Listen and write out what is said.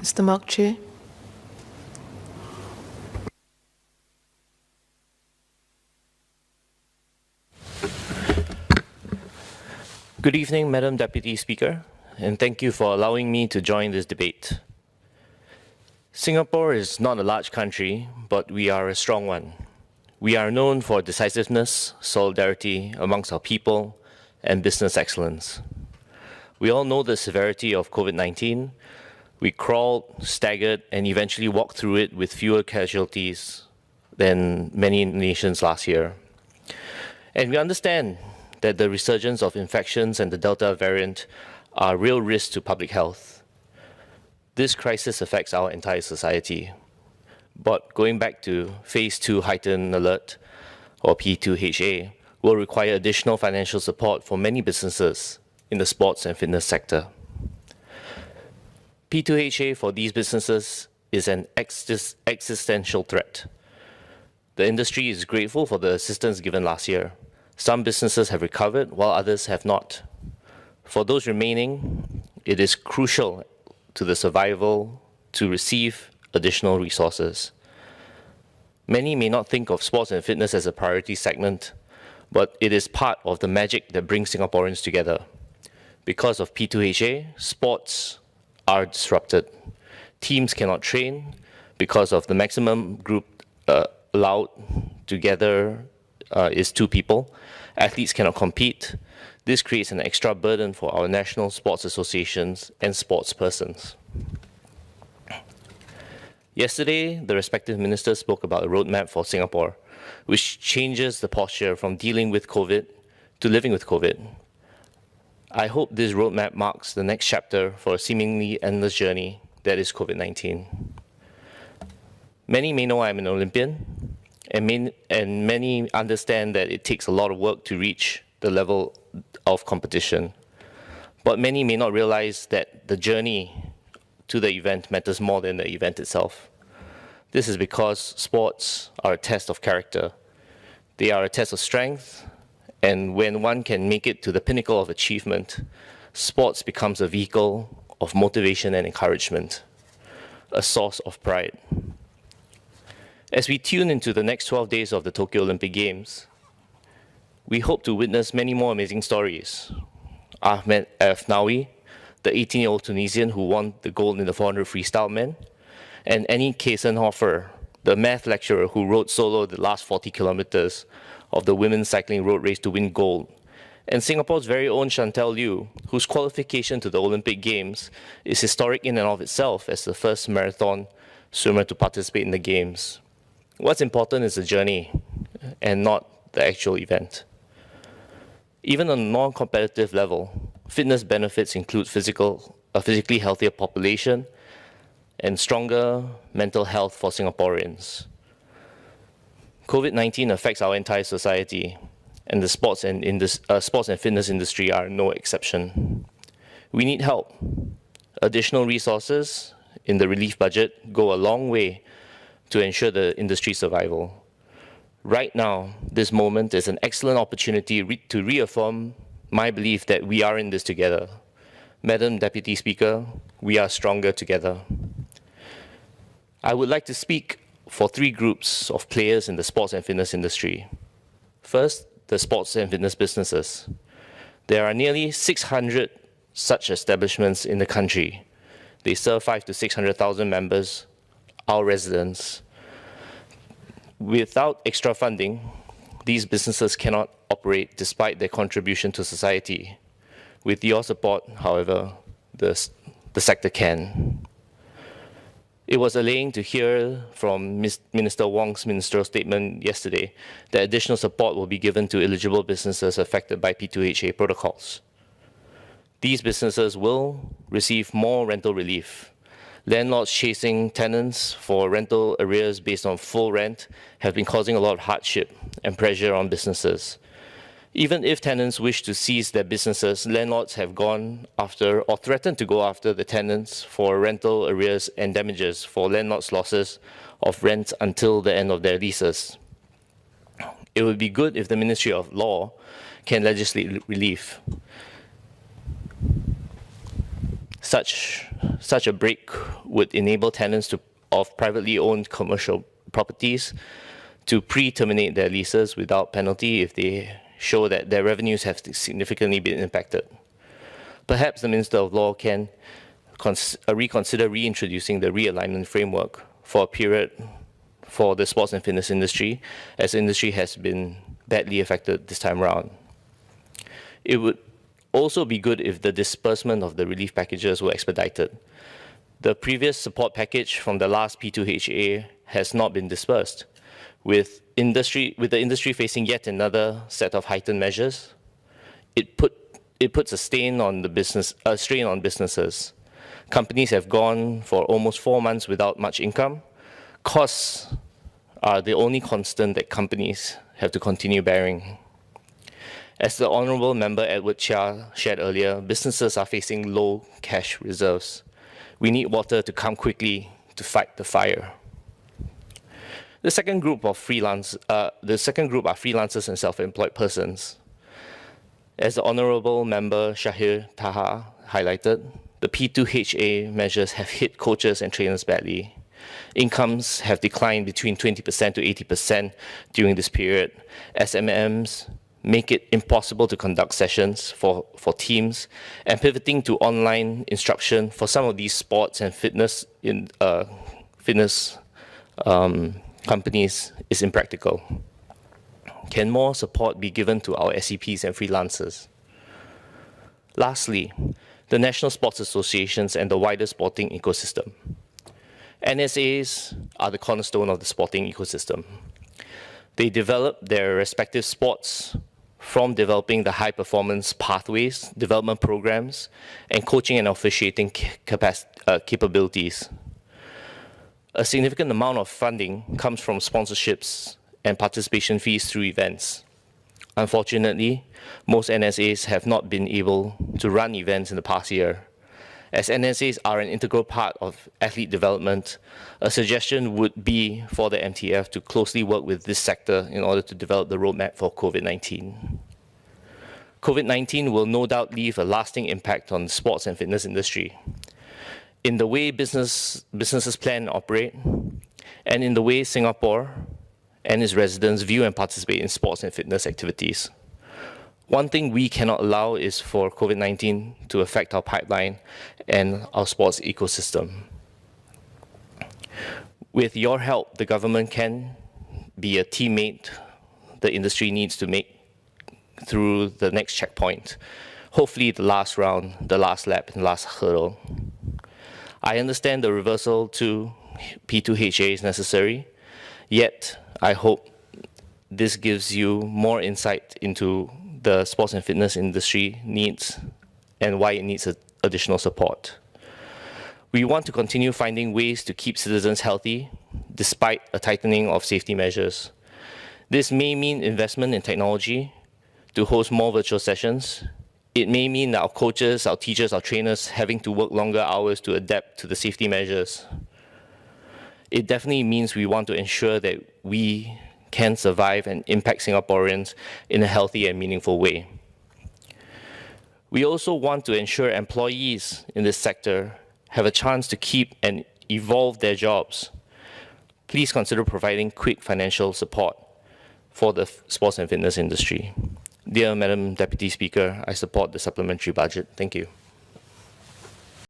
Mr. Mark Chay. Good evening, Madam Deputy Speaker, and thank you for allowing me to join this debate. Singapore is not a large country, but we are a strong one. We are known for decisiveness, solidarity amongst our people, and business excellence. We all know the severity of COVID-19. We crawled, staggered, and eventually walked through it with fewer casualties than many nations last year. And we understand that the resurgence of infections and the Delta variant are real risks to public health. This crisis affects our entire society. But going back to Phase 2 Heightened Alert, or P2HA, will require additional financial support for many businesses in the sports and fitness sector. P2HA for these businesses is an existential threat. The industry is grateful for the assistance given last year. Some businesses have recovered, while others have not. For those remaining, it is crucial to the survival to receive additional resources. Many may not think of sports and fitness as a priority segment, but it is part of the magic that brings Singaporeans together. Because of P2HA, sports are disrupted. Teams cannot train because of the maximum group allowed together is 2 people. Athletes cannot compete. This creates an extra burden for our national sports associations and sports persons. Yesterday, the respective ministers spoke about a roadmap for Singapore, which changes the posture from dealing with COVID to living with COVID. I hope this roadmap marks the next chapter for a seemingly endless journey that is COVID-19. Many may know I'm an Olympian, and many understand that it takes a lot of work to reach the level of competition. But many may not realize that the journey to the event matters more than the event itself. This is because sports are a test of character. They are a test of strength, and when one can make it to the pinnacle of achievement, sports becomes a vehicle of motivation and encouragement, a source of pride. As we tune into the next 12 days of the Tokyo Olympic Games, we hope to witness many more amazing stories. Ahmed Nawi, the 18-year-old Tunisian who won the gold in the 400 freestyle men, and Annie Kaysenhofer, the math lecturer who rode solo the last 40 kilometers of the women's cycling road race to win gold, and Singapore's very own Chantal Liu, whose qualification to the Olympic Games is historic in and of itself as the first marathon swimmer to participate in the Games. What's important is the journey and not the actual event. Even on a non-competitive level, fitness benefits include a physically healthier population and stronger mental health for Singaporeans. COVID-19 affects our entire society, and the sports and fitness industry are no exception. We need help. Additional resources in the relief budget go a long way to ensure the industry's survival. Right now, this moment is an excellent opportunity to reaffirm my belief that we are in this together. Madam Deputy Speaker, we are stronger together. I would like to speak for 3 groups of players in the sports and fitness industry. First, the sports and fitness businesses. There are nearly 600 such establishments in the country. They serve 500,000 to 600,000 members, our residents. Without extra funding, these businesses cannot operate despite their contribution to society. With your support, however, the sector can. It was allaying to hear from Minister Wong's ministerial statement yesterday that additional support will be given to eligible businesses affected by P2HA protocols. These businesses will receive more rental relief. Landlords chasing tenants for rental arrears based on full rent have been causing a lot of hardship and pressure on businesses. Even if tenants wish to seize their businesses, landlords have gone after or threatened to go after the tenants for rental arrears and damages for landlords' losses of rent until the end of their leases. It would be good if the Ministry of Law can legislate relief. Such a break would enable tenants of privately owned commercial properties to pre-terminate their leases without penalty if they show that their revenues have significantly been impacted. Perhaps the Minister of Law can reconsider reintroducing the realignment framework for a period for the sports and fitness industry, as the industry has been badly affected this time around. It would also be good if the disbursement of the relief packages were expedited. The previous support package from the last P2HA has not been disbursed, with the industry facing yet another set of heightened measures. It puts a strain on businesses. Companies have gone for almost 4 months without much income. Costs are the only constant that companies have to continue bearing. As the Honourable Member Edward Chia shared earlier, businesses are facing low cash reserves. We need water to come quickly to fight the fire. The second group are freelancers and self-employed persons. As the Honourable Member Shahir Taha highlighted, the P2HA measures have hit coaches and trainers badly. Incomes have declined between 20% to 80% during this period. SMMs make it impossible to conduct sessions for teams, and pivoting to online instruction for some of these sports and fitness companies is impractical. Can more support be given to our SCPs and freelancers? Lastly, the National Sports Associations and the wider sporting ecosystem. NSAs are the cornerstone of the sporting ecosystem. They develop their respective sports from developing the high-performance pathways, development programs, and coaching and officiating capabilities. A significant amount of funding comes from sponsorships and participation fees through events. Unfortunately, most NSAs have not been able to run events in the past year. As NSAs are an integral part of athlete development, a suggestion would be for the MTF to closely work with this sector in order to develop the roadmap for COVID-19. COVID-19 will no doubt leave a lasting impact on the sports and fitness industry, in the way businesses plan and operate, and in the way Singapore and its residents view and participate in sports and fitness activities. One thing we cannot allow is for COVID-19 to affect our pipeline and our sports ecosystem. With your help, the government can be a teammate the industry needs to make through the next checkpoint. Hopefully the last round, the last lap, and the last hurdle. I understand the reversal to P2HA is necessary, yet I hope this gives you more insight into the sports and fitness industry needs and why it needs additional support. We want to continue finding ways to keep citizens healthy despite a tightening of safety measures. This may mean investment in technology to host more virtual sessions. It may mean that our coaches, our teachers, our trainers having to work longer hours to adapt to the safety measures. It definitely means we want to ensure that we can survive and impact Singaporeans in a healthy and meaningful way. We also want to ensure employees in this sector have a chance to keep and evolve their jobs. Please consider providing quick financial support for the sports and fitness industry. Dear Madam Deputy Speaker, I support the supplementary budget. Thank you.